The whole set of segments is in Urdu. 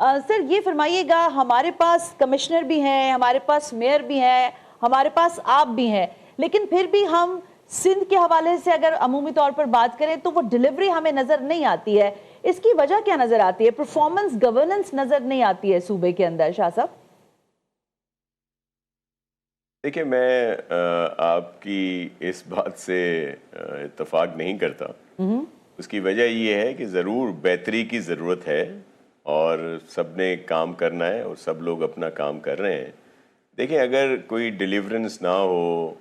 سر یہ فرمائیے گا، ہمارے پاس کمشنر بھی ہیں، ہمارے پاس میئر بھی ہیں، ہمارے پاس آپ بھی ہیں، لیکن پھر بھی ہم سندھ کے حوالے سے اگر عمومی طور پر بات کریں تو وہ ڈیلیوری ہمیں نظر نہیں آتی ہے. اس کی وجہ کیا نظر آتی ہے؟ پرفارمنس، گورننس نظر نہیں آتی ہے صوبے کے اندر. شاہ صاحب دیکھیں، میں آپ کی اس بات سے اتفاق نہیں کرتا. اس کی وجہ یہ ہے کہ ضرور بہتری کی ضرورت ہے اور سب نے کام کرنا ہے اور سب لوگ اپنا کام کر رہے ہیں. دیکھیں، اگر کوئی ڈیلیورنس نہ ہو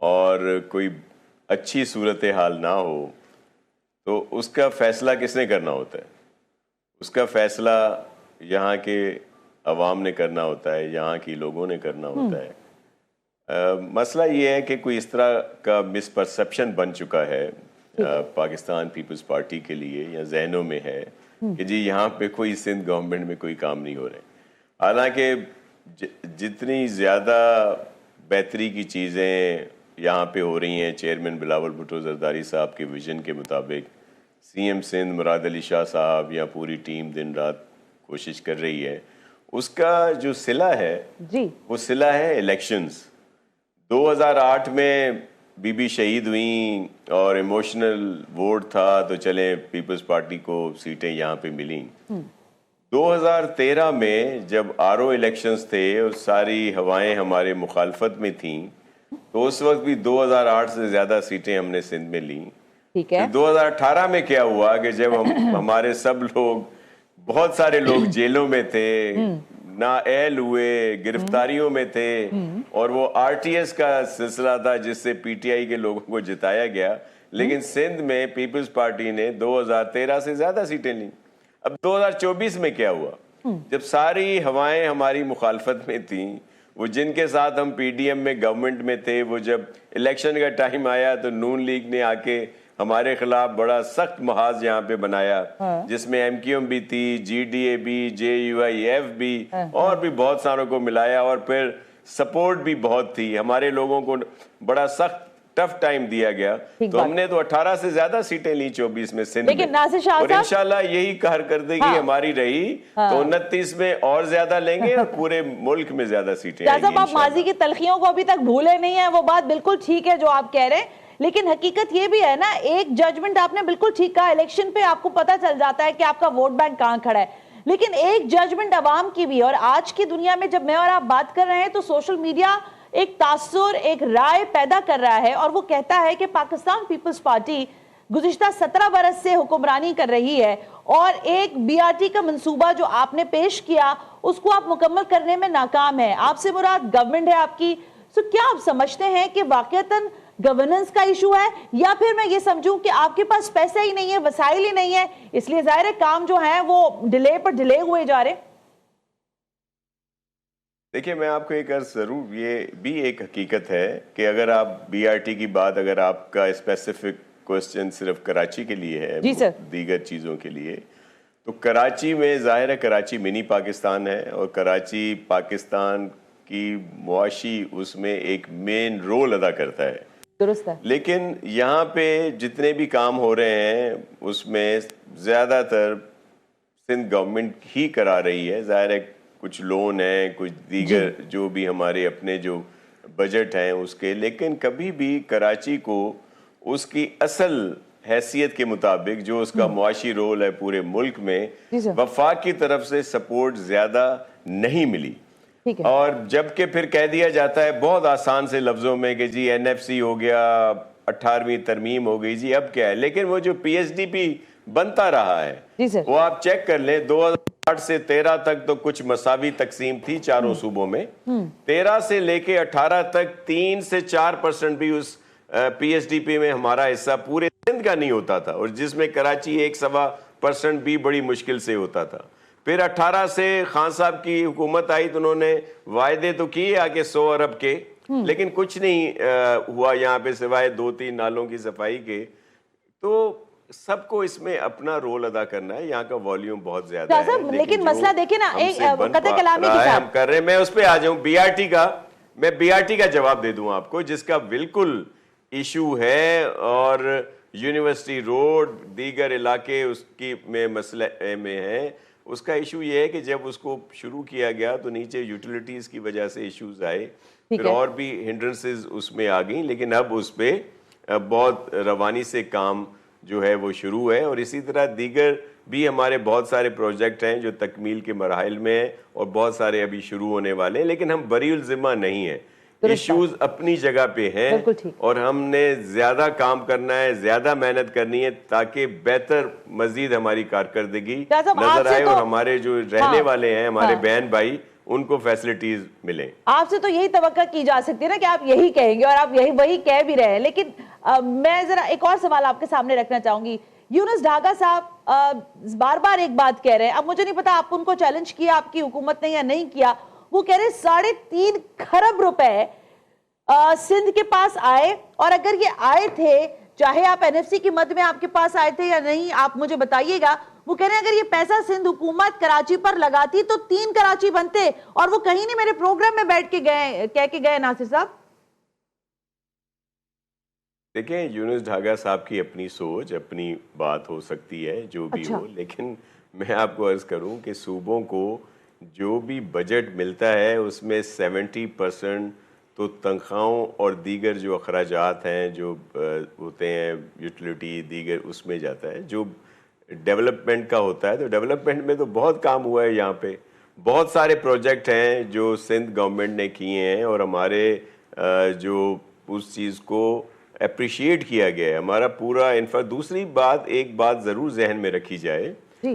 اور کوئی اچھی صورتحال نہ ہو تو اس کا فیصلہ کس نے کرنا ہوتا ہے؟ اس کا فیصلہ یہاں کے عوام نے کرنا ہوتا ہے، یہاں کی لوگوں نے کرنا ہوتا ہے. مسئلہ یہ ہے کہ کوئی اس طرح کا مس پرسپشن بن چکا ہے پاکستان پیپلز پارٹی کے لیے، یا ذہنوں میں ہے کہ جی یہاں پہ کوئی سندھ گورنمنٹ میں کوئی کام نہیں ہو رہے. حالانکہ جتنی زیادہ بہتری کی چیزیں یہاں پہ ہو رہی ہیں، چیئرمین بلاول بھٹو زرداری صاحب کے ویژن کے مطابق، سی ایم سندھ مراد علی شاہ صاحب یا پوری ٹیم دن رات کوشش کر رہی ہے، اس کا جو صلہ ہے وہ صلہ ہے الیکشنز. 2008 میں بی بی شہید ہوئیں اور ایموشنل ووٹ تھا تو چلیں پیپلز پارٹی کو سیٹیں یہاں پہ ملیں. 2013 میں جب آر او الیکشنز تھے اور ساری ہوائیں ہمارے مخالفت میں تھیں تو اس وقت بھی 2008 سے زیادہ سیٹیں ہم نے سندھ میں لیں. 2018 میں کیا ہوا کہ جب ہمارے سب لوگ، بہت سارے لوگ جیلوں میں تھے، نااہل ہوئے، گرفتاریوں میں تھے، اور وہ آر ٹی ایس کا سلسلہ تھا جس سے پی ٹی آئی کے لوگوں کو جتایا گیا، لیکن سندھ میں پیپلز پارٹی نے 2013 سے زیادہ سیٹیں لیں. اب 2024 میں کیا ہوا؟ جب ساری ہوائیں ہماری مخالفت میں تھیں، وہ جن کے ساتھ ہم پی ڈی ایم میں گورنمنٹ میں تھے، وہ جب الیکشن کا ٹائم آیا تو نون لیگ نے آ کے ہمارے خلاف بڑا سخت محاذ یہاں پہ بنایا، جس میں ایم کیو ایم بھی تھی، جی ڈی اے بھی، جے یو آئی ایف بھی، اور بھی بہت ساروں کو ملایا، اور پھر سپورٹ بھی بہت تھی. ہمارے لوگوں کو بڑا سخت ٹف ٹائم دیا گیا. تو ہم نے تو 18 سے زیادہ سیٹیں لی 24 میں سندھ میں، اور انشاءاللہ یہی کارکردگی ہماری رہی تو 29 میں اور زیادہ لیں گے اور پورے ملک میں زیادہ سیٹیں آئیں گی. جب آپ ماضی کی تلخیوں کو ابھی تک بھولے نہیں ہیں، وہ بات بالکل ٹھیک ہے جو آپ کہہ رہے ہیں، لیکن حقیقت یہ بھی ہے نا، ایک ججمنٹ آپ نے بالکل ٹھیک کہا، الیکشن پہ آپ کو پتا چل جاتا ہے کہ آپ کا ووٹ بینک کہاں کھڑا ہے، لیکن ایک ججمنٹ عوام کی بھی. اور آج کی دنیا میں جب میں اور آپ بات کر رہے ہیں تو سوشل میڈیا ایک تاثر، ایک رائے پیدا کر رہا ہے، اور وہ کہتا ہے کہ پاکستان پیپلز پارٹی گزشتہ 17 برس سے حکمرانی کر رہی ہے، اور ایک بی آر ٹی کا منصوبہ جو آپ نے پیش کیا اس کو آپ مکمل کرنے میں ناکام ہے. آپ سے مراد گورنمنٹ ہے آپ کی. کیا آپ سمجھتے ہیں کہ واقعتاً گورننس کا ایشو ہے، یا پھر میں یہ سمجھوں کہ آپ کے پاس پیسہ ہی نہیں ہے، وسائل ہی نہیں ہے، اس لیے ظاہر ہے کام جو ہیں وہ ڈیلے پر ڈیلے ہوئے جا رہے؟ دیکھیں، میں آپ کو ایک عرض ضرور، یہ بھی ایک حقیقت ہے کہ اگر آپ بی آر ٹی کی بات، اگر آپ کا اسپیسیفک کوسچن صرف کراچی کے لیے ہے، دیگر چیزوں کے لیے، تو کراچی میں ظاہر ہے کراچی منی پاکستان ہے، اور کراچی پاکستان کی معاشی اس میں ایک مین رول ادا کرتا ہے. درست ہے. لیکن یہاں پہ جتنے بھی کام ہو رہے ہیں اس میں زیادہ تر سندھ گورنمنٹ ہی کرا رہی ہے. ظاہر ہے کچھ لون ہیں، کچھ دیگر جو بھی ہمارے اپنے جو بجٹ ہیں اس کے، لیکن کبھی بھی کراچی کو اس کی اصل حیثیت کے مطابق جو اس کا معاشی رول ہے پورے ملک میں، وفاق کی طرف سے سپورٹ زیادہ نہیں ملی. اور جبکہ پھر کہہ دیا جاتا ہے بہت آسان سے لفظوں میں کہ جی این ایف سی ہو گیا، 18ویں ترمیم ہو گئی، جی اب کیا ہے. لیکن وہ جو پی ایس ڈی پی بنتا رہا ہے وہ آپ چیک کر لیں، 2008 سے 13 تک تو کچھ مساوی تقسیم تھی چاروں صوبوں میں. 13 سے لے کے 18 تک 3 سے 4% بھی اس پی ایس ڈی پی میں ہمارا حصہ پورے سندھ کا نہیں ہوتا تھا، اور جس میں کراچی 1.25% بھی بڑی مشکل سے ہوتا تھا. پھر 18 سے خان صاحب کی حکومت آئی تو انہوں نے وعدے تو کیے آگے 100 ارب کے، لیکن کچھ نہیں ہوا یہاں پہ سوائے 2-3 نالوں کی صفائی کے. تو سب کو اس میں اپنا رول ادا کرنا ہے. یہاں کا والیوم بہت زیادہ ہے، لیکن مسئلہ دیکھیں نا، ایک قطع کلامی کے ساتھ ہم کر رہے ہیں. میں اس پہ آ جاؤں، بی آر ٹی کا، میں بی آر ٹی کا جواب دے دوں آپ کو، جس کا بالکل ایشو ہے، اور یونیورسٹی روڈ دیگر علاقے اس کی میں مسئلے میں ہیں. اس کا ایشو یہ ہے کہ جب اس کو شروع کیا گیا تو نیچے یوٹیلیٹیز کی وجہ سے ایشوز آئے, پھر اور بھی ہنڈرنسز اس میں آ گئیں, لیکن اب اس پہ بہت روانی سے کام جو ہے وہ شروع ہے. اور اسی طرح دیگر بھی ہمارے بہت سارے پروجیکٹ ہیں جو تکمیل کے مراحل میں ہیں اور بہت سارے ابھی شروع ہونے والے ہیں, لیکن ہم بری الذمہ نہیں ہیں. ایشوز اپنی جگہ پہ ہیں اور ہم نے زیادہ کام کرنا ہے, زیادہ محنت کرنی ہے تاکہ بہتر مزید ہماری کارکردگی نظر آئے اور ہمارے جو رہنے والے ہیں ہمارے بہن بھائی ان کو فیسلٹیز ملیں. آپ سے تو یہی توقع کی جا سکتی ہے نا کہ آپ یہی کہیں گے, اور آپ وہی کہہ بھی رہے ہیں. لیکن میں ذرا ایک اور سوال آپ کے سامنے رکھنا چاہوں گی. یونس ڈھاگا صاحب بار بار ایک بات کہہ رہے ہیں, اب مجھے نہیں پتا آپ ان کو چیلنج کیا آپ کی حکومت نے یا نہیں کیا. وہ کہہ رہے 3.5 کھرب روپے سندھ کے پاس آئے, اور اگر یہ آئے تھے, چاہے آپ این ایف سی کی مد میں آپ کے پاس آئے تھے یا نہیں آپ مجھے بتائیے گا, وہ کہہ رہے ہیں اگر یہ پیسہ سندھ حکومت کراچی پر لگاتی تو 3 کراچی بنتے, اور وہ کہیں نہیں میرے پروگرام میں بیٹھ کے کہہ کے گئے. ناصر صاحب دیکھیں, یونس ڈھاگا صاحب کی اپنی سوچ, اپنی بات ہو سکتی ہے جو بھی ہو, لیکن میں آپ کو عرض کروں کہ صوبوں کو جو بھی بجٹ ملتا ہے اس میں 70% تو تنخواہوں اور دیگر جو اخراجات ہیں جو ہوتے ہیں یوٹیلیٹی دیگر اس میں جاتا ہے. جو ڈیولپمنٹ کا ہوتا ہے تو ڈیولپمنٹ میں تو بہت کام ہوا ہے, یہاں پہ بہت سارے پروجیکٹ ہیں جو سندھ گورنمنٹ نے کیے ہیں اور ہمارے جو اس چیز کو اپریشیٹ کیا گیا ہے, ہمارا پورا دوسری بات, ایک بات ضرور ذہن میں رکھی جائے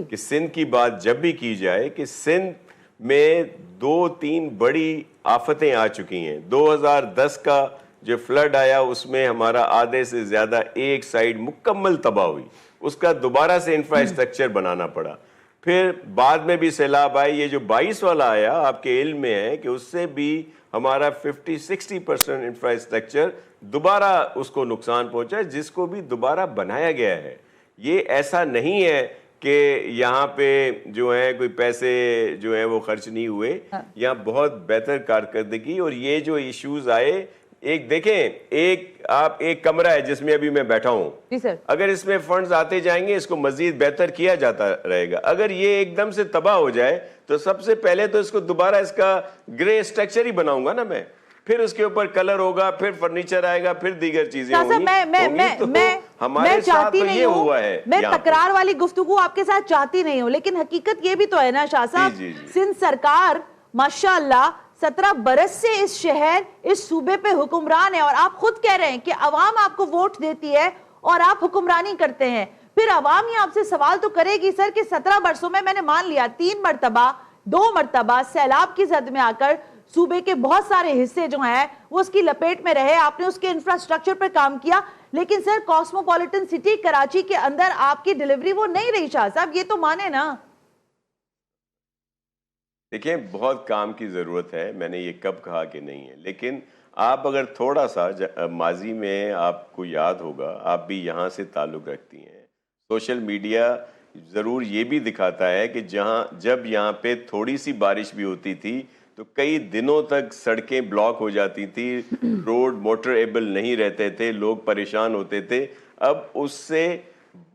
کہ سندھ کی بات جب بھی کی جائے کہ سندھ میں 2-3 بڑی آفتیں آ چکی ہیں. 2010 کا جو فلڈ آیا اس میں ہمارا آدھے سے زیادہ ایک سائیڈ مکمل تباہ ہوئی, اس کا دوبارہ سے انفراسٹرکچر بنانا پڑا. پھر بعد میں بھی سیلاب آئے, یہ جو 22 والا آیا آپ کے علم میں ہے کہ اس سے بھی ہمارا 50-60% انفراسٹرکچر دوبارہ اس کو نقصان پہنچا, جس کو بھی دوبارہ بنایا گیا ہے. یہ ایسا نہیں ہے کہ یہاں پہ جو ہے کوئی پیسے جو ہیں وہ خرچ نہیں ہوئے, یہاں بہت بہتر کارکردگی. اور یہ جو ایشوز آئے, ایک دیکھیں, ایک کمرہ ہے جس میں ابھی میں بیٹھا ہوں, اگر اس میں فنڈز آتے جائیں گے اس کو مزید بہتر کیا جاتا رہے گا. اگر یہ ایک دم سے تباہ ہو جائے تو سب سے پہلے تو اس کو دوبارہ اس کا گرے اسٹرکچر ہی بناؤں گا نا میں, پھر اس کے اوپر کلر ہوگا, پھر فرنیچر آئے گا, پھر دیگر چیزیں ہوں گی. ہمارے ساتھ تو یہ ہوا ہے. میں تکرار والی گفتگو آپ کے ساتھ چاہتی نہیں ہوں, لیکن حقیقت یہ بھی تو ہے نا شاہ صاحب, سندھ سرکار ماشاءاللہ 17 برس سے اس شہر اس صوبے پہ حکمران ہے, اور آپ خود کہہ رہے ہیں کہ عوام آپ کو ووٹ دیتی ہے اور آپ حکمرانی کرتے ہیں. پھر عوام ہی آپ سے سوال تو کرے گی سر کہ 17 برسوں میں نے مان لیا 3 مرتبہ 2 مرتبہ سیلاب کی زد میں آ کر صوبے کے بہت سارے حصے جو ہیں وہ اس کی لپیٹ میں رہے, آپ نے اس کے انفراسٹرکچر پر کام کیا, لیکن سر کاسموپولیٹن سٹی کراچی کے اندر آپ کی ڈیلیوری وہ نہیں رہی. شاہ صاحب یہ تو مانے نا. دیکھیں, بہت کام کی ضرورت ہے, میں نے یہ کب کہا کہ نہیں ہے, لیکن آپ اگر تھوڑا سا ماضی میں آپ کو یاد ہوگا, آپ بھی یہاں سے تعلق رکھتی ہیں, سوشل میڈیا ضرور یہ بھی دکھاتا ہے کہ جب یہاں پہ تھوڑی سی بارش بھی ہوتی تھی تو کئی دنوں تک سڑکیں بلاک ہو جاتی تھی, روڈ موٹر ایبل نہیں رہتے تھے, لوگ پریشان ہوتے تھے. اب اس سے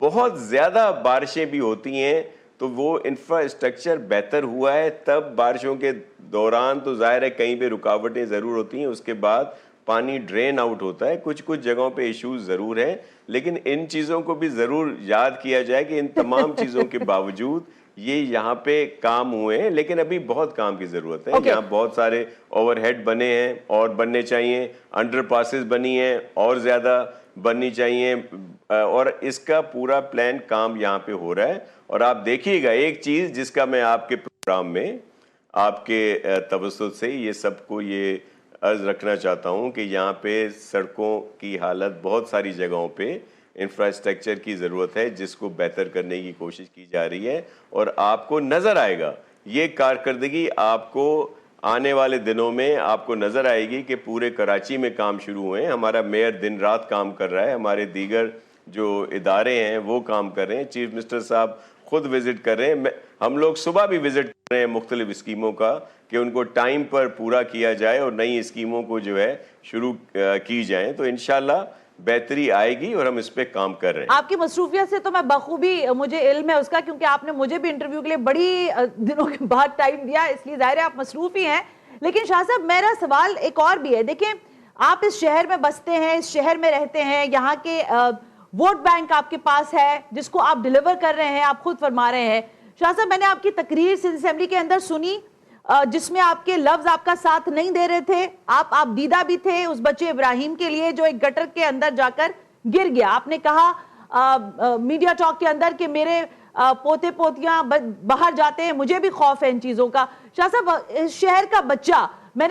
بہت زیادہ بارشیں بھی ہوتی ہیں تو وہ انفراسٹرکچر بہتر ہوا ہے. تب بارشوں کے دوران تو ظاہر ہے کہیں پہ رکاوٹیں ضرور ہوتی ہیں, اس کے بعد پانی ڈرین آؤٹ ہوتا ہے, کچھ جگہوں پہ ایشوز ضرور ہیں, لیکن ان چیزوں کو بھی ضرور یاد کیا جائے کہ ان تمام چیزوں کے باوجود یہ یہاں پہ کام ہوئے ہیں, لیکن ابھی بہت کام کی ضرورت ہے. یہاں بہت سارے اوور ہیڈ بنے ہیں اور بننے چاہیے, انڈر پاسز بنی ہیں اور زیادہ بننی چاہیے, اور اس کا پورا پلان کام یہاں پہ ہو رہا ہے. اور آپ دیکھیے گا ایک چیز جس کا میں آپ کے پروگرام میں آپ کے توسط سے یہ سب کو یہ عرض رکھنا چاہتا ہوں کہ یہاں پہ سڑکوں کی حالت بہت ساری جگہوں پہ انفراسٹرکچر کی ضرورت ہے, جس کو بہتر کرنے کی کوشش کی جا رہی ہے, اور آپ کو نظر آئے گا یہ کارکردگی, آپ کو آنے والے دنوں میں آپ کو نظر آئے گی کہ پورے کراچی میں کام شروع ہوئے ہیں. ہمارا میئر دن رات کام کر رہا ہے, ہمارے دیگر جو ادارے ہیں وہ کام کر رہے ہیں, چیف منسٹر صاحب خود وزٹ کر رہے ہیں, ہم لوگ صبح بھی وزٹ کر رہے ہیں مختلف اسکیموں کا کہ ان کو ٹائم پر پورا کیا جائے اور نئی اسکیموں کو جو ہے شروع کی جائیں. تو انشاءاللہ بہتری آئے گی اور ہم اس پہ کام کر رہے ہیں. آپ کی مصروفیت سے تو میں بخوبی مجھے علم ہے اس کا، کیونکہ آپ نے مجھے بھی انٹرویو کے لیے بڑی دنوں کے بعد ٹائم دیا، اس لیے ظاہر ہے آپ مصروف ہی ہیں. لیکن شاہ صاحب میرا سوال ایک اور بھی ہے. دیکھیں آپ اس شہر میں بستے ہیں، اس شہر میں رہتے ہیں، یہاں کے ووٹ بینک آپ کے پاس ہے جس کو آپ ڈیلیور کر رہے ہیں، آپ خود فرما رہے ہیں. شاہ صاحب میں نے آپ کی تقریر سندھ اسمبلی کے اندر سنی جس میں آپ کے لفظ آپ کا ساتھ نہیں دے رہے تھے. آپ دیدہ بھی تھے اس بچے ابراہیم کے لیے جو ایک گٹر کے اندر جا کر گر گیا. آپ نے کہا میڈیا ٹاک کے اندر کہ میرے پوتے پوتیاں باہر جاتے ہیں، مجھے بھی خوف ہے ان چیزوں کا. شاہ صاحب شہر کا بچہ، میں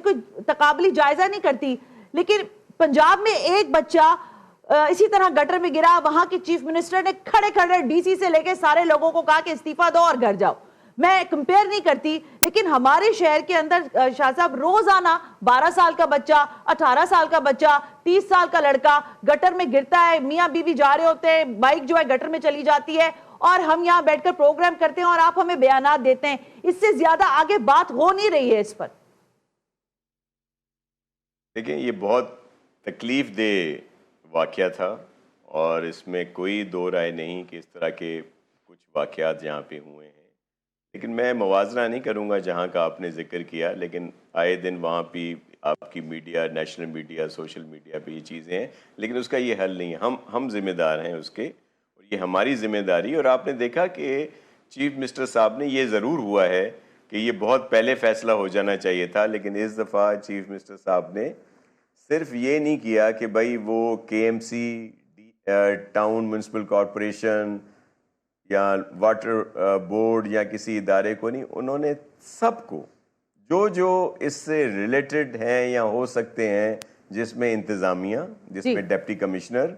کوئی تقابلی جائزہ نہیں کرتی، لیکن پنجاب میں ایک بچہ اسی طرح گٹر میں گرا، وہاں کے چیف منسٹر نے کھڑے کھڑے ڈی سی سے لے کے سارے لوگوں کو کہا کہ استعفیٰ دو اور گھر جاؤ. میں کمپیئر نہیں کرتی، لیکن ہمارے شہر کے اندر شاہ صاحب روزانہ 12 سال کا بچہ، 18 سال کا بچہ، 30 سال کا لڑکا گٹر میں گرتا ہے. میاں بیوی جا رہے ہوتے ہیں، بائک جو ہے گٹر میں چلی جاتی ہے، اور ہم یہاں بیٹھ کر پروگرام کرتے ہیں اور آپ ہمیں بیانات دیتے ہیں. اس سے زیادہ آگے بات ہو نہیں رہی ہے اس پر. دیکھیں یہ بہت تکلیف دہ واقعہ تھا، اور اس میں کوئی دو رائے نہیں کہ اس طرح کے کچھ واقعات یہاں پہ ہوئے ہیں. لیکن میں موازنہ نہیں کروں گا جہاں کا آپ نے ذکر کیا، لیکن آئے دن وہاں پہ آپ کی media, national media, social media پہ یہ چیزیں ہیں، لیکن اس کا یہ حل نہیں ہے. ہم ذمہ دار ہیں اس کے، اور یہ ہماری ذمہ داری. اور آپ نے دیکھا کہ چیف منسٹر صاحب نے یہ ضرور ہوا ہے کہ یہ بہت پہلے فیصلہ ہو جانا چاہیے تھا، لیکن اس دفعہ چیف منسٹر صاحب نے صرف یہ نہیں کیا کہ بھائی وہ K M C, town municipal corporation یا واٹر بورڈ یا کسی ادارے کو نہیں، انہوں نے سب کو جو اس سے ریلیٹڈ ہیں یا ہو سکتے ہیں، جس میں انتظامیہ، جس میں ڈپٹی کمشنر،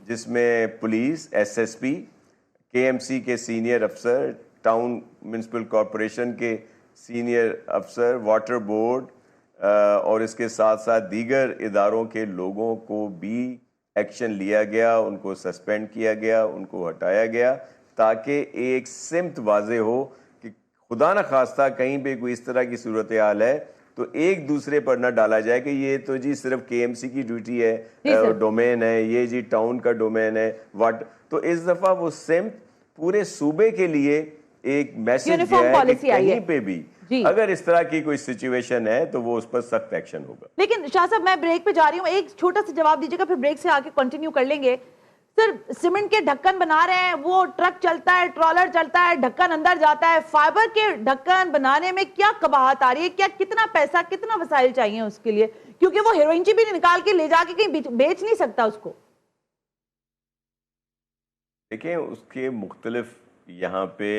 جس میں پولیس، ایس ایس پی، کے ایم سی کے سینئر افسر، ٹاؤن میونسپل کارپوریشن کے سینئر افسر، واٹر بورڈ اور اس کے ساتھ ساتھ دیگر اداروں کے لوگوں کو بھی ایکشن لیا گیا، ان کو سسپینڈ کیا گیا، ان کو ہٹایا گیا، تاکہ ایک سمت واضح ہو کہ خدا نہ خواستہ کہیں پہ کوئی اس طرح کی صورتحال ہے تو ایک دوسرے پر نہ ڈالا جائے کہ یہ تو جی صرف کے ایم سی کی ڈیوٹی ہے، ڈومین ہے، یہ جی ٹاؤن کا ڈومین ہے. تو اس دفعہ وہ سمت پورے صوبے کے لیے ایک میسج گیا ہے کہ کہیں پہ بھی اگر اس طرح کی کوئی سچویشن ہے تو وہ اس پر سخت ایکشن ہوگا. لیکن شاہ صاحب میں بریک پہ جا رہی ہوں، ایک چھوٹا سا جواب دیجیے گا، پھر بریک سے آگے کنٹینیو کر لیں گے. سر سیمنٹ کے ڈھکن بنا رہے ہیں، وہ ٹرک چلتا ہے، ٹرالر چلتا ہے، ڈھکن اندر جاتا ہے. فائبر کے ڈھکن بنانے میں کیا قباحت آ رہی ہے؟ کیا کتنا پیسہ، کتنا وسائل چاہیے اس کے لیے؟ کیونکہ وہ ہیروئن بھی نکال کے لے جا کے کہیں بیچ نہیں سکتا اس کو. دیکھیں اس کے مختلف یہاں پہ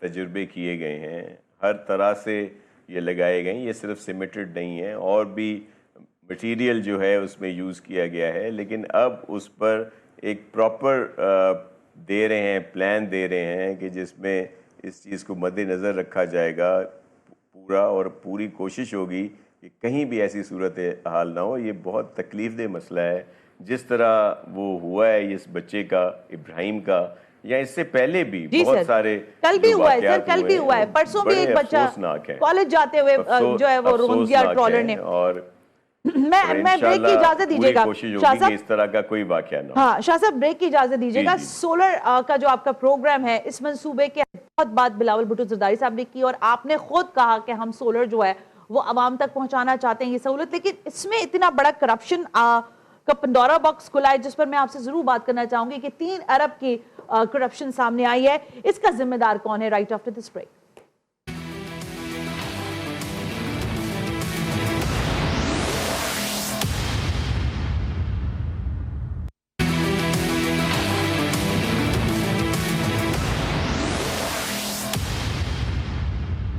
تجربے کیے گئے ہیں، ہر طرح سے یہ لگائے گئے ہیں. یہ صرف سیمیٹڈ نہیں ہے، اور بھی مٹیریل جو ہے اس میں یوز کیا گیا ہے. لیکن اب اس پر ایک پراپر دے رہے ہیں، پلان دے رہے ہیں کہ جس میں اس چیز کو مد نظر رکھا جائے گا پورا، اور پوری کوشش ہوگی کہ کہیں بھی ایسی صورت حال نہ ہو. یہ بہت تکلیف دہ مسئلہ ہے، جس طرح وہ ہوا ہے اس بچے کا، ابراہیم کا، یا اس سے پہلے بھی بہت سارے کل بھی ہوا ہے سر، کل بھی ہوا ہے، پرسوں بھی ایک بچہ کالج جاتے ہوئے جو ہے وہ رون دیا ٹرالر نے. اور میں بریک کی اجازت دیجیے گا شاہ صاحب، اس طرح کا کوئی واقعہ نہ. ہاں شاہ صاحب بریک کی اجازت دیجیے گا. سولر کا جو آپ کا پروگرام ہے، اس منصوبے کے بہت بات بلاول بھٹو زرداری صاحب نے کی، اور آپ نے خود کہا کہ ہم سولر جو ہے وہ عوام تک پہنچانا چاہتے ہیں یہ سہولت. لیکن اس میں اتنا بڑا کرپشن کا پندورا باکس کھلا ہے جس پر میں آپ سے ضرور بات کرنا چاہوں گی کہ 3 ارب کی کرپشن سامنے آئی ہے. اس کا ذمہ دار کون ہے؟ Right after this break.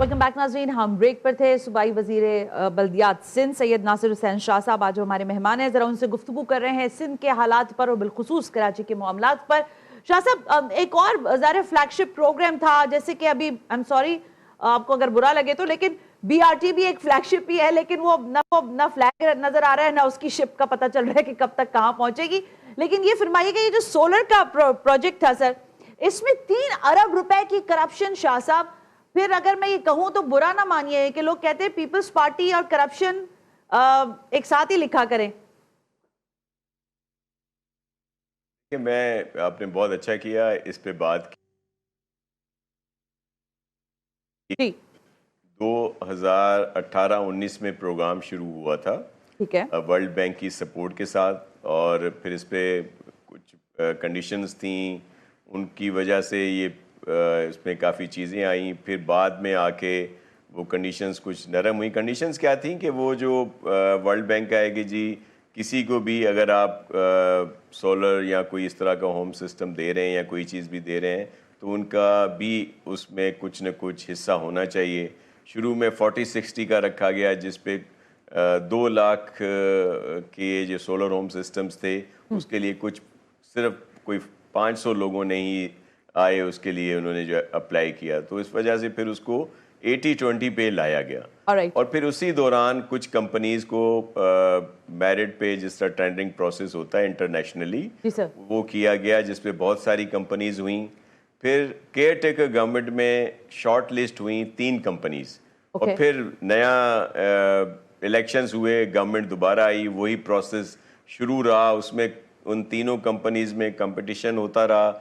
Welcome back ناظرین، ہم بریک پر تھے. صوبائی وزیر بلدیات سندھ سید ناصر حسین شاہ صاحب آج ہمارے مہمان ہیں. ذرا ان سے گفتگو کر رہے ہیں سندھ کے حالات پر اور بالخصوص کراچی کے معاملات پر. شاہ صاحب ایک اور ظاہر فلیگ شپ پروگرام تھا، جیسے کہ ابھی I'm sorry آپ کو اگر برا لگے تو، لیکن بی آر ٹی بھی ایک فلیگ شپ ہی ہے، لیکن وہ نہ فلیگ نظر آ رہا ہے، نہ اس کی شپ کا پتہ چل رہا ہے کہ کب تک کہاں پہنچے گی. لیکن یہ فرمائیے کہ یہ جو سولر کا پروجیکٹ تھا سر، اس میں 3 ارب روپے کی کرپشن. شاہ صاحب پھر اگر میں یہ کہوں تو برا نہ مانیے کہ لوگ کہتے ہیں پیپلز پارٹی اور کرپشن ایک ساتھ ہی لکھا کریں. کہ میں آپ نے بہت اچھا کیا اس پہ بات کی. جی 2018-19 میں پروگرام شروع ہوا تھا ٹھیک ہے. ورلڈ بینک کی سپورٹ کے ساتھ, اور پھر اس پہ کچھ کنڈیشنز تھیں, ان کی وجہ سے یہ اس میں کافی چیزیں آئیں. پھر بعد میں آ کے وہ کنڈیشنز کچھ نرم ہوئی. کنڈیشنز کیا تھیں کہ وہ جو ورلڈ بینک کا ہے کہ جی کسی کو بھی اگر آپ سولر یا کوئی اس طرح کا ہوم سسٹم دے رہے ہیں یا کوئی چیز بھی دے رہے ہیں تو ان کا بھی اس میں کچھ نہ کچھ حصہ ہونا چاہیے. شروع میں 40-60 کا رکھا گیا, جس پہ 2 لاکھ کے جو سولر ہوم سسٹمز تھے اس کے لیے کچھ صرف کوئی 500 لوگوں نے ہی آئے, اس کے لیے انہوں نے جو اپلائی کیا. تو اس وجہ سے پھر اس کو 80-20 پہ لایا گیا. اور پھر اسی دوران کچھ کمپنیز کو میرٹ پہ جس طرح ٹینڈرنگ پروسیس ہوتا ہے انٹرنیشنلی وہ کیا گیا, جس پہ بہت ساری کمپنیز ہوئیں. پھر کیئر ٹیکر گورنمنٹ میں شارٹ لسٹ ہوئیں 3 کمپنیز, اور پھر نیا الیکشنز ہوئے, گورنمنٹ دوبارہ آئی, وہی پروسیس شروع رہا. اس میں ان تینوں کمپنیز میں کمپٹیشن ہوتا رہا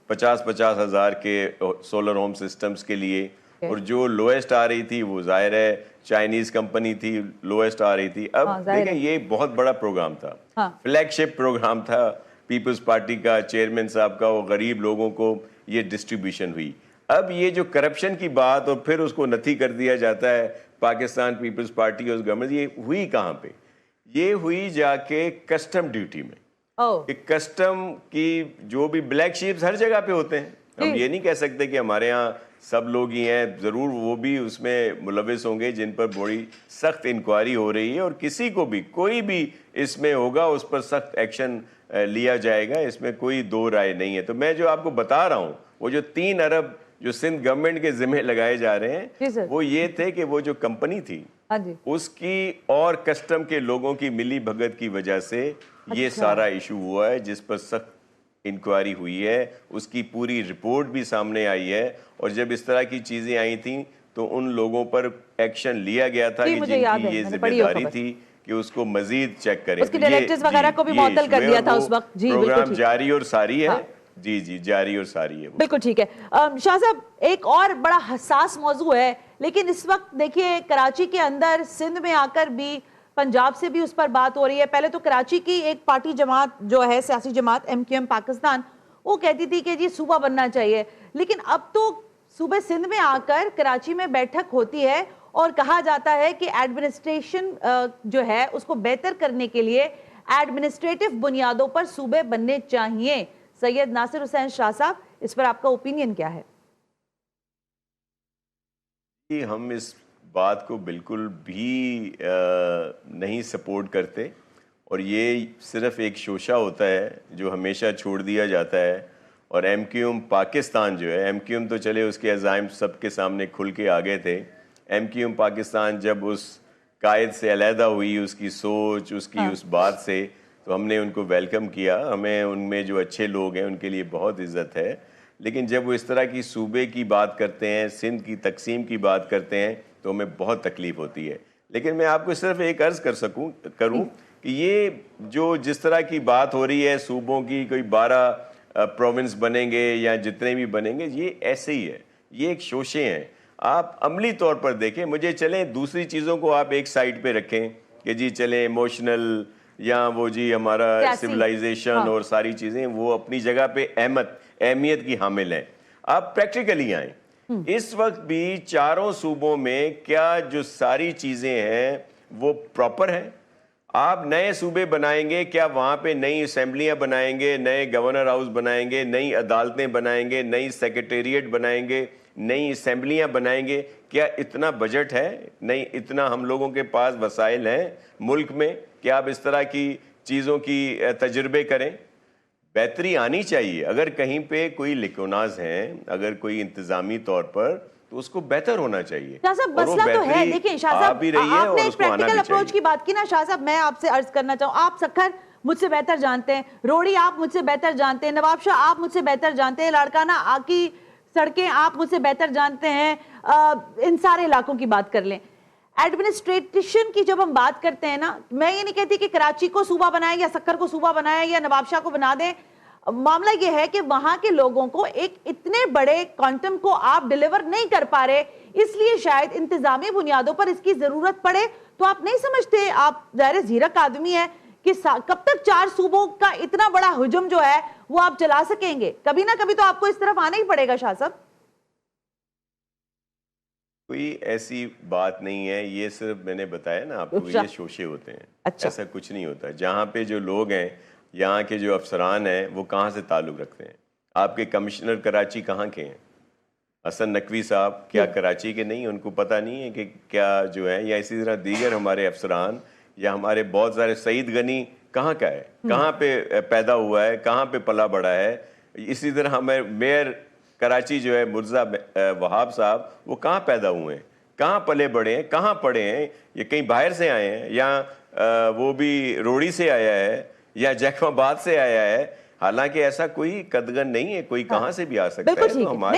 50-50 ہزار کے سولر ہوم سسٹمز کے لیے, اور جو لویسٹ آ رہی تھی وہ ظاہر ہے چائنیز کمپنی تھی, لویسٹ آ رہی تھی. اب دیکھیں یہ بہت بڑا پروگرام تھا, فلیگ شپ پروگرام تھا پیپلز پارٹی کا, چیئرمین صاحب کا, وہ غریب لوگوں کو یہ ڈسٹریبیوشن ہوئی. اب یہ جو کرپشن کی بات اور پھر اس کو نتھی کر دیا جاتا ہے پاکستان پیپلز پارٹی اور گورنمنٹ, یہ ہوئی کہاں پہ؟ یہ ہوئی جا کے کسٹم ڈیوٹی میں. کہ کسٹم کی جو بھی بلیک شیپس ہر جگہ پہ ہوتے ہیں, ہم یہ نہیں کہہ سکتے کہ ہمارے ہاں سب لوگ ہی ہیں, ضرور وہ بھی اس میں ملوث ہوں گے جن پر بڑی سخت انکوائری ہو رہی ہے, اور کسی کو بھی کوئی بھی اس میں ہوگا اس پر سخت ایکشن لیا جائے گا, اس میں کوئی دو رائے نہیں ہے. تو میں جو آپ کو بتا رہا ہوں وہ جو 3 ارب جو سندھ گورنمنٹ کے ذمہ لگائے جا رہے ہیں وہ یہ تھے کہ وہ جو کمپنی تھی اس کی اور کسٹم کے لوگوں کی ملی بھگت کی وجہ سے یہ سارا ایشو ہوا ہے, جس پر سخت انکوائری ہوئی ہے, اس کی پوری رپورٹ بھی سامنے آئی ہے. اور جب اس طرح کی چیزیں آئی تھیں تو ان لوگوں پر ایکشن لیا گیا تھا کہ جن کی یہ ذمہ داری تھی کہ اس کو مزید چیک کریں. اس کے ڈائریکٹرز وغیرہ کو بھی معطل کر دیا تھا اس وقت. جی پروگرام جاری اور ساری ہے. جی جاری اور ساری ہے. بالکل ٹھیک ہے. شاہ صاحب ایک اور بڑا حساس موضوع ہے, لیکن اس وقت دیکھیے کراچی کے اندر سندھ میں آ کر بھی پنجاب سے بھی اس پر بات ہو رہی ہے. پہلے تو کراچی کی ایک پارٹی جماعت جو ہے سیاسی جماعت MQM پاکستان, وہ کہتی تھی کہ جی صوبہ بننا چاہیے, لیکن اب تو صوبہ سندھ میں آ کر کراچی میں بیٹھک ہوتی ہے اور کہا جاتا ہے کہ ایڈمنسٹریشن جو ہے اس کو بہتر کرنے کے لیے ایڈمنسٹریٹو بنیادوں پر صوبے بننے چاہیے. سید ناصر حسین شاہ صاحب, اس پر آپ کا اوپینین کیا ہے؟ ہم اس بات کو بالکل بھی نہیں سپورٹ کرتے, اور یہ صرف ایک شوشہ ہوتا ہے جو ہمیشہ چھوڑ دیا جاتا ہے. اور MQM پاکستان جو ہے, MQM تو چلے اس کے عزائم سب کے سامنے کھل کے آگے تھے. MQM پاکستان جب اس قائد سے علیحدہ ہوئی, اس کی سوچ, اس کی اس بات سے, تو ہم نے ان کو ویلکم کیا. ہمیں ان میں جو اچھے لوگ ہیں ان کے لیے بہت عزت ہے. لیکن جب وہ اس طرح کی صوبے کی بات کرتے ہیں, سندھ کی تقسیم کی بات کرتے ہیں, تو ہمیں بہت تکلیف ہوتی ہے. لیکن میں آپ کو صرف ایک عرض کروں کہ یہ جو جس طرح کی بات ہو رہی ہے صوبوں کی, کوئی 12 پروونس بنیں گے یا جتنے بھی بنیں گے, یہ ایسے ہی ہے, یہ ایک شوشے ہیں. آپ عملی طور پر دیکھیں, مجھے چلیں دوسری چیزوں کو آپ ایک سائڈ پہ رکھیں کہ جی چلیں ایموشنل یا وہ جی ہمارا سویلائزیشن اور ساری چیزیں وہ اپنی جگہ پہ اہمیت کی حامل ہیں. آپ پریکٹیکلی آئیں. اس وقت بھی چاروں صوبوں میں کیا جو ساری چیزیں ہیں وہ پراپر ہیں؟ آپ نئے صوبے بنائیں گے, کیا وہاں پہ نئی اسمبلیاں بنائیں گے, نئے گورنر ہاؤس بنائیں گے, نئی عدالتیں بنائیں گے, نئی سیکریٹریٹ بنائیں گے, نئی اسمبلیاں بنائیں گے؟ کیا اتنا بجٹ ہے؟ نہیں, اتنا ہم لوگوں کے پاس وسائل ہیں ملک میں کہ آپ اس طرح کی چیزوں کی تجربے کریں؟ بہتری آنی چاہیے. اگر کہیں پہ کوئی لکوناز ہیں, اگر کوئی انتظامی طور پر, تو اس کو بہتر ہونا چاہیے. شاہ صاحب مسئلہ تو ہے, دیکھیں شاہ صاحب آپ نے ایک پریکٹیکل اپروچ کی بات کی نا. شاہ صاحب میں آپ سے عرض کرنا چاہوں, آپ سکھر مجھ سے بہتر جانتے ہیں, روڑی آپ مجھ سے بہتر جانتے ہیں, نواب شاہ آپ مجھ سے بہتر جانتے ہیں, لاڑکانہ کی سڑکیں آپ مجھ سے بہتر جانتے ہیں, ان سارے علاقوں کی بات کر لیں. ایڈمنسٹریشن کی جب ہم بات کرتے ہیں نا, میں یہ نہیں کہتی کہ کراچی کو صوبہ بنائیں یا سکھر کو صوبہ بنائیں یا نواب شاہ کو بنا دیں, معاملہ یہ ہے کہ وہاں کے لوگوں کو ایک اتنے بڑے کوانٹم کو آپ ڈیلیور نہیں کر پا رہے، اس لیے شاید انتظامی بنیادوں پر اس کی ضرورت پڑے. تو آپ نہیں سمجھتے، آپ ظاہر زیرک آدمی ہیں، کہ کب تک 4 صوبوں کا اتنا بڑا ہجوم جو ہے وہ آپ چلا سکیں گے؟ کبھی نہ کبھی تو آپ کو اس طرف آنا ہی پڑے گا شاہ صاحب. کوئی ایسی بات نہیں ہے، یہ صرف میں نے بتایا نا آپ کو، یہ شوشے ہوتے ہیں. ایسا کچھ نہیں ہوتا. جہاں پہ جو لوگ ہیں، یہاں کے جو افسران ہیں، وہ کہاں سے تعلق رکھتے ہیں؟ آپ کے کمشنر کراچی کہاں کے ہیں؟ حسن نقوی صاحب کیا کراچی کے نہیں؟ ان کو پتہ نہیں ہے کہ کیا جو ہے، یا اسی طرح دیگر ہمارے افسران یا ہمارے بہت سارے، سعید غنی کہاں کا ہے، کہاں پہ پیدا ہوا ہے، کہاں پہ پلا بڑا ہے. اسی طرح ہمیں میئر کراچی جو ہے مرزا وہاب صاحب، وہ کہاں پیدا ہوئے ہیں، کہاں پلے بڑے ہیں، کہاں پڑھے ہیں؟ یہ کہیں باہر سے آئے ہیں، یا وہ بھی روڑی سے آیا ہے، یا جیکم آباد سے آیا ہے؟ حالانکہ ایسا کوئی قدغن نہیں ہے، کوئی کہاں سے بھی آ سکتا ہے. تو ہمارے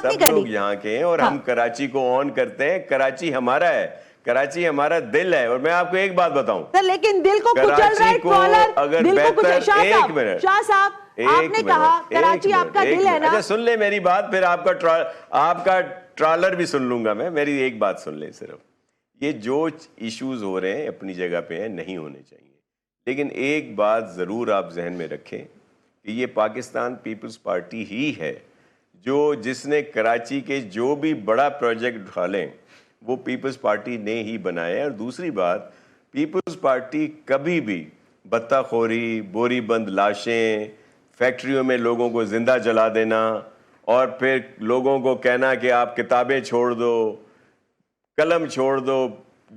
سب لوگ یہاں کے ہیں، اور ہم کراچی کو آن کرتے ہیں. کراچی ہمارا ہے، کراچی ہمارا دل ہے. اور میں آپ کو ایک بات بتاؤں، لیکن دل کو کچل رہا ہے ٹرالر، اگر دل کو بہتر، ایک منٹ شاہ صاحب، آپ نے کہا کراچی آپ کا دل ہے نا. اچھا سن لیں میری بات، پھر آپ کا ٹرالر بھی سن لوں گا میں. میری ایک بات سن لیں صرف. یہ جو ایشوز ہو رہے ہیں اپنی جگہ پہ ہیں، نہیں ہونے چاہیے. لیکن ایک بات ضرور آپ ذہن میں رکھیں کہ یہ پاکستان پیپلز پارٹی ہی ہے جس نے کراچی کے جو بھی بڑا پروجیکٹ اٹھا لیں وہ پیپلز پارٹی نے ہی بنایا ہے. اور دوسری بات، پیپلز پارٹی کبھی بھی بتہ خوری، بوری بند لاشیں، فیکٹریوں میں لوگوں کو زندہ جلا دینا، اور پھر لوگوں کو کہنا کہ آپ کتابیں چھوڑ دو، قلم چھوڑ دو،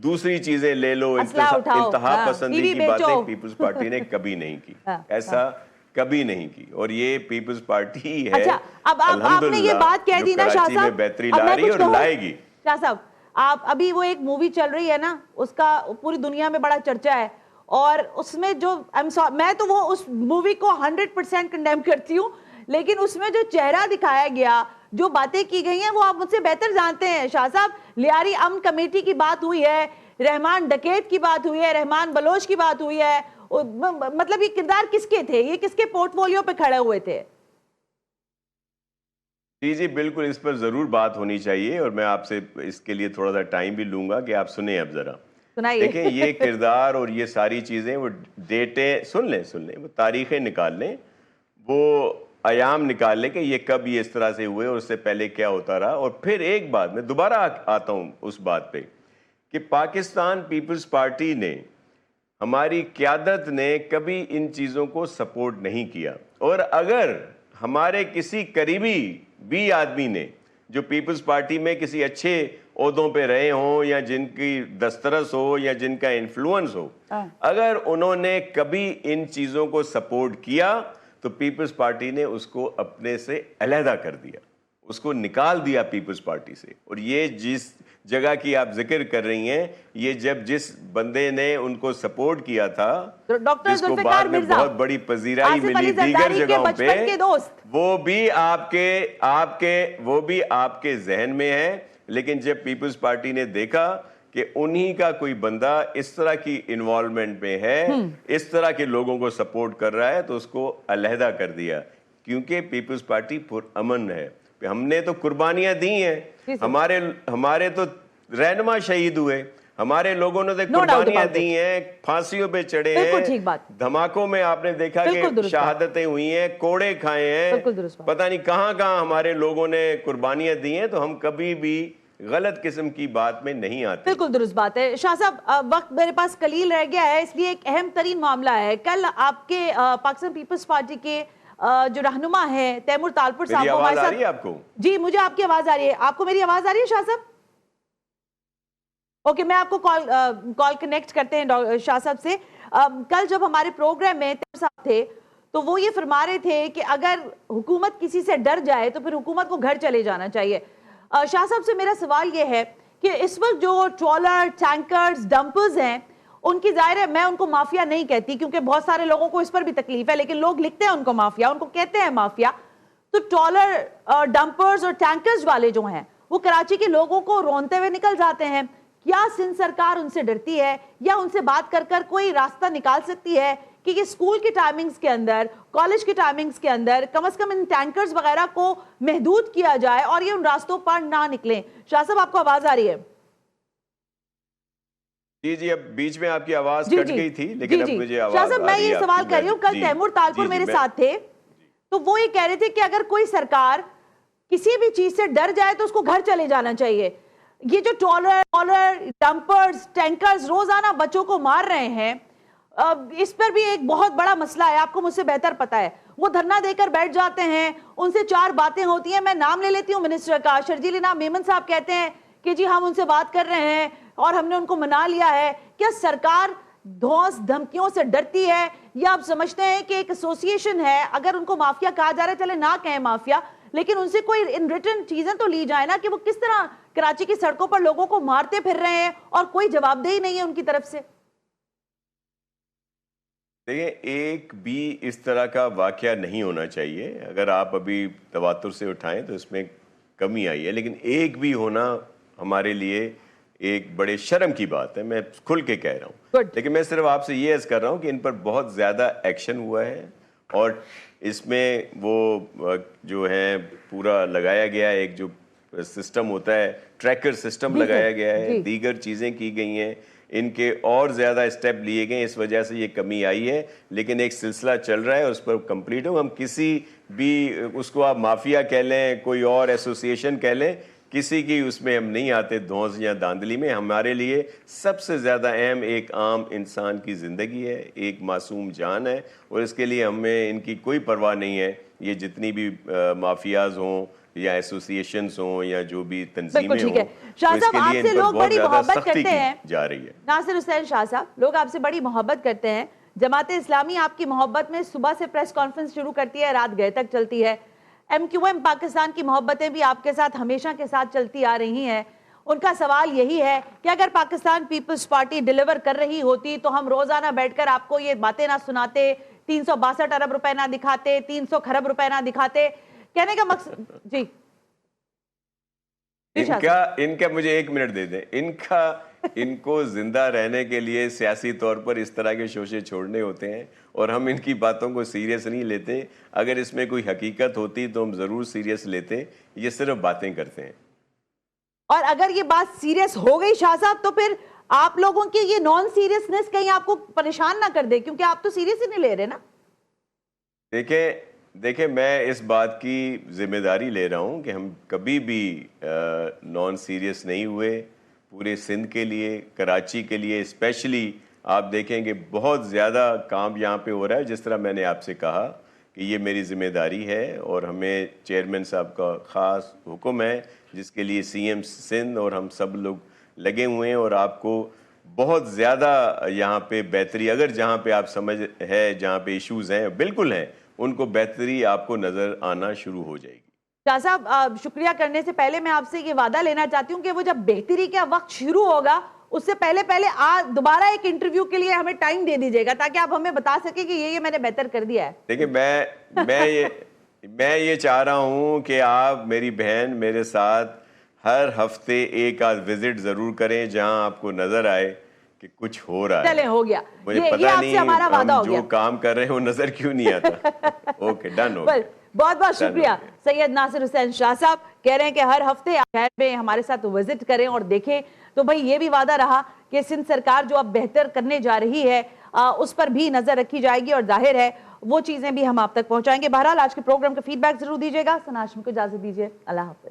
دوسری چیزیں لے لو، انتہا پسندی کی باتیں پیپلز پارٹی نے کبھی نہیں کی. ایسا کبھی نہیں کی. اور یہ پیپلز پارٹی ہی ہے الحمدللہ جو کراچی میں بہتری لا رہی اور لائے گی. شاہ صاحب، آپ ابھی وہ ایک مووی چل رہی ہے نا، اس کا پوری دنیا میں بڑا چرچا ہے، اور اس میں جو میں تو وہ اس مووی کو 100% کنڈیم کرتی ہوں، لیکن اس میں جو چہرہ دکھایا گیا، جو باتیں کی گئی ہیں، وہ آپ مجھ سے بہتر جانتے ہیں شاہ صاحب. لیاری امن کمیٹی کی بات ہوئی ہے، رحمان ڈکیت کی بات ہوئی ہے، رحمان بلوچ کی بات ہوئی ہے. مطلب یہ کردار کس کے تھے؟ یہ کس کے پورٹ فولیو پہ کھڑے ہوئے تھے؟ جی بالکل، اس پر ضرور بات ہونی چاہیے، اور میں آپ سے اس کے لیے تھوڑا سا ٹائم بھی لوں گا کہ آپ سنیں. اب ذرا دیکھیں یہ کردار اور یہ ساری چیزیں، وہ ڈیٹیں سن لیں، وہ تاریخیں نکال لیں، وہ ایام نکال لیں کہ یہ کب یہ اس طرح سے ہوئے اور اس سے پہلے کیا ہوتا رہا. اور پھر ایک بات میں دوبارہ آتا ہوں اس بات پہ کہ پاکستان پیپلز پارٹی نے، ہماری قیادت نے کبھی ان چیزوں کو سپورٹ نہیں کیا. اور اگر ہمارے کسی قریبی بھی آدمی نے جو پیپلز پارٹی میں کسی اچھے عہدوں پہ رہے ہوں، یا جن کی دسترس ہو، یا جن کا انفلوئنس ہو، اگر انہوں نے کبھی ان چیزوں کو سپورٹ کیا تو پیپلز پارٹی نے اس کو اپنے سے علیحدہ کر دیا، اس کو نکال دیا پیپلز پارٹی سے. اور یہ جس جگہ کی آپ ذکر کر رہی ہیں، یہ جس بندے نے ان کو سپورٹ کیا تھا، جس کو بعد میں بہت بڑی پذیرائی ملی دیگر جگہوں پہ، وہ بھی آپ کے ذہن میں ہے. لیکن جب پیپلز پارٹی نے دیکھا کہ انہی کا کوئی بندہ اس طرح کی انوالومنٹ میں ہے، اس طرح کے لوگوں کو سپورٹ کر رہا ہے، تو اس کو علیحدہ کر دیا. کیونکہ پیپلز پارٹی پرامن ہے. ہم نے تو قربانیاں دی ہیں، ہمارے تو رہنما شہید ہوئے، ہمارے لوگوں نے تو قربانیاں دی ہیں، پھانسیوں پہ چڑھے ہیں، دھماکوں میں آپ نے دیکھا کہ شہادتیں ہوئی ہیں، کوڑے کھائے ہیں، پتہ نہیں کہاں ہمارے لوگوں نے قربانیاں دی ہیں. تو ہم کبھی بھی غلط قسم کی بات میں نہیں آتے. بالکل درست بات ہے. شاہ صاحب، وقت میرے پاس قلیل رہ گیا ہے، اس لیے ایک اہم ترین معاملہ ہے. کل آپ کے پاکستان پیپلز پارٹی کے جو رہنما ہے تیمور تالپور صاحب، میری آواز آ رہی ہے آپ کو؟ جی مجھے آپ کی آواز آ رہی ہے. آپ کو میری آواز آ رہی ہے شاہ صاحب؟ اوکے، میں آپ کو کال کنیکٹ کرتے ہیں شاہ صاحب سے. کل جب ہمارے پروگرام میں تیمور صاحب تھے تو وہ یہ فرما رہے تھے کہ اگر حکومت کسی سے ڈر جائے تو پھر حکومت کو گھر چلے جانا چاہیے. شاہ صاحب سے میرا سوال یہ ہے کہ اس وقت جو ٹرالر، ٹینکرز، ڈمپرز ہیں، ان کی ظاہر ہے میں ان کو مافیا نہیں کہتی کیونکہ بہت سارے لوگوں کو اس پر بھی تکلیف ہے، لیکن لوگ لکھتے ہیں ان کو مافیا، ان کو کہتے ہیں مافیا. تو ٹرالر، ڈمپرز اور ٹینکرز والے جو ہیں وہ کراچی کے لوگوں کو رونتے ہوئے نکل جاتے ہیں. کیا سندھ سرکار ان سے ڈرتی ہے، یا ان سے بات کر کوئی راستہ نکال سکتی ہے کہ کہ یہ اسکول کی ٹائمنگز کے اندر، کالج کی ٹائمنگز کے اندر کم از کم ان ٹینکرز وغیرہ کو محدود کیا جائے اور یہ ان راستوں پر نہ نکلیں. شاہ صاحب آپ کو آواز آ رہی ہے؟ جی اب بیچ میں آپ کی آواز کٹ گئی تھی لیکن اب مجھے آواز آ رہی ہے. شاہ صاحب میں یہ سوال کر رہی ہوں، کل تیمور تالپور میرے ساتھ تھے تو وہ یہ کہہ رہے تھے کہ اگر کوئی سرکار کسی بھی چیز سے ڈر جائے تو اس کو گھر چلے جانا چاہیے. یہ جو ٹرالر ڈمپرز ٹینکرز روزانہ بچوں کو مار رہے ہیں، اس پر بھی ایک بہت بڑا مسئلہ ہے، آپ کو مجھ سے بہتر پتا ہے. وہ دھرنا دے کر بیٹھ جاتے ہیں، ان سے 4 باتیں ہوتی ہیں. میں نام لے لیتی ہوں منسٹر کا، شرجیل انعام میمن صاحب کہتے ہیں کہ جی ہم ان سے بات کر رہے ہیں اور ہم نے ان کو منا لیا ہے. کیا سرکار دھوس دھمکیوں سے ڈرتی ہے یا آپ سمجھتے ہیں کہ ایک ایسوسییشن ہے، اگر ان کو مافیا کہا جا رہا ہے چلے نہ کہیں مافیا، لیکن ان سے کوئی ان ریٹن چیزیں تو لی جائے نا کہ وہ کس طرح کراچی کی سڑکوں پر لوگوں کو مارتے پھر رہے ہیں اور کوئی جواب دہی نہیں ہے ان کی طرف سے؟ دیکھیں ایک بھی اس طرح کا واقعہ نہیں ہونا چاہیے. اگر آپ ابھی تواتر سے اٹھائیں تو اس میں کمی آئی ہے، لیکن ایک بھی ہونا ہمارے لیے ایک بڑے شرم کی بات ہے. میں کھل کے کہہ رہا ہوں. لیکن میں صرف آپ سے یہ عرض کر رہا ہوں کہ ان پر بہت زیادہ ایکشن ہوا ہے اور اس میں وہ جو ہے پورا لگایا گیا ہے، ایک جو سسٹم ہوتا ہے ٹریکر سسٹم لگایا گیا ہے، دیگر چیزیں کی گئی ہیں، ان کے اور زیادہ اسٹیپ لیے گئے، اس وجہ سے یہ کمی آئی ہے. لیکن ایک سلسلہ چل رہا ہے اور اس پر کمپلیٹ ہو. ہم کسی بھی اس کو آپ مافیا کہہ لیں، کوئی اور ایسوسییشن کہہ لیں، کسی کی اس میں ہم نہیں آتے دھونس یا داندلی میں. ہمارے لیے سب سے زیادہ اہم ایک عام انسان کی زندگی ہے، ایک معصوم جان ہے، اور اس کے لیے ہمیں ان کی کوئی پرواہ نہیں ہے. یہ جتنی بھی مافیاز ہوں یا ایسوسییشنز ہوں یا جو بھی تنظیمیں ہوں، شاہ صاحب آپ سے لوگ بڑی محبت کرتے ہیں، جا رہی ہے. ناصر حسین شاہ صاحب، لوگ آپ سے بڑی محبت کرتے ہیں. جماعت اسلامی آپ کی محبت میں صبح سے پریس کانفرنس شروع کرتی ہے، رات گئے تک چلتی ہے. ایم کیو ایم پاکستان کی محبتیں بھی آپ کے ساتھ ہمیشہ کے ساتھ چلتی آ رہی ہیں. ان کا سوال یہی ہے کہ اگر پاکستان پیپلز پارٹی ڈیلیور کر رہی ہوتی تو ہم روزانہ بیٹھ کر آپ کو یہ باتیں نہ سناتے، 362 ارب روپے نہ دکھاتے، 300 کھرب روپے نہ دکھاتے. کہنے کا مقصد جی ان کا مجھے 1 منٹ دے دیں. ان کو زندہ رہنے کے لیے سیاسی طور پر اس طرح کے شوشے چھوڑنے ہوتے ہیں اور ہم ان کی باتوں کو سیریس نہیں لیتے. اگر اس میں کوئی حقیقت ہوتی تو ہم ضرور سیریس لیتے. یہ صرف باتیں کرتے ہیں. اور اگر یہ بات سیریس ہو گئی شاہ صاحب تو پھر آپ لوگوں کی یہ نان سیریسنس کہیں آپ کو پریشان نہ کر دے، کیونکہ آپ تو سیریس ہی نہیں لے رہے نا. دیکھیں میں اس بات کی ذمہ داری لے رہا ہوں کہ ہم کبھی بھی نان سیریس نہیں ہوئے. پورے سندھ کے لیے، کراچی کے لیے اسپیشلی آپ دیکھیں کہ بہت زیادہ کام یہاں پہ ہو رہا ہے. جس طرح میں نے آپ سے کہا کہ یہ میری ذمہ داری ہے اور ہمیں چیئرمین صاحب کا خاص حکم ہے جس کے لیے سی ایم سندھ اور ہم سب لوگ لگے ہوئے ہیں. اور آپ کو بہت زیادہ یہاں پہ بہتری، اگر جہاں پہ آپ سمجھ ہے جہاں پہ ایشوز ہیں بالکل ہیں، ان کو بہتری آپ کو نظر آنا شروع ہو جائے گی. شاہ صاحب شکریہ کرنے سے پہلے میں آپ سے یہ وعدہ لینا چاہتی ہوں کہ وہ جب بہتری کا وقت شروع ہوگا اس سے پہلے دوبارہ ایک انٹرویو کے لیے ہمیں ٹائم دے دیجیے گا تاکہ آپ ہمیں بتا سکیں کہ یہ میں نے بہتر کر دیا ہے. دیکھیں میں یہ چاہ رہا ہوں کہ آپ میری بہن میرے ساتھ ہر ہفتے ایک آدھ وزٹ ضرور کریں جہاں آپ کو نظر آئے کہ کچھ ہو رہا ہے. چلیں ہو گیا، مجھے یہ پتہ آپ سے ہمارا وعدہ ہو نہیں گیا. جو کام کر رہے ہیں وہ نظر کیوں نہیں آتا. اوکے ڈن ہو گیا. بہت بہت شکریہ سید ناصر حسین شاہ صاحب. کہہ رہے ہیں کہ ہر ہفتے شہر میں ہمارے ساتھ وزٹ کریں اور دیکھیں. تو بھائی یہ بھی وعدہ رہا کہ سندھ سرکار جو اب بہتر کرنے جا رہی ہے اس پر بھی نظر رکھی جائے گی اور ظاہر ہے وہ چیزیں بھی ہم آپ تک پہنچائیں گے. بہرحال آج کے پروگرام کا فیڈ بیک ضرور دیجیے گا. ثنا ہاشمی کو اجازت دیجیے. اللہ حافظ.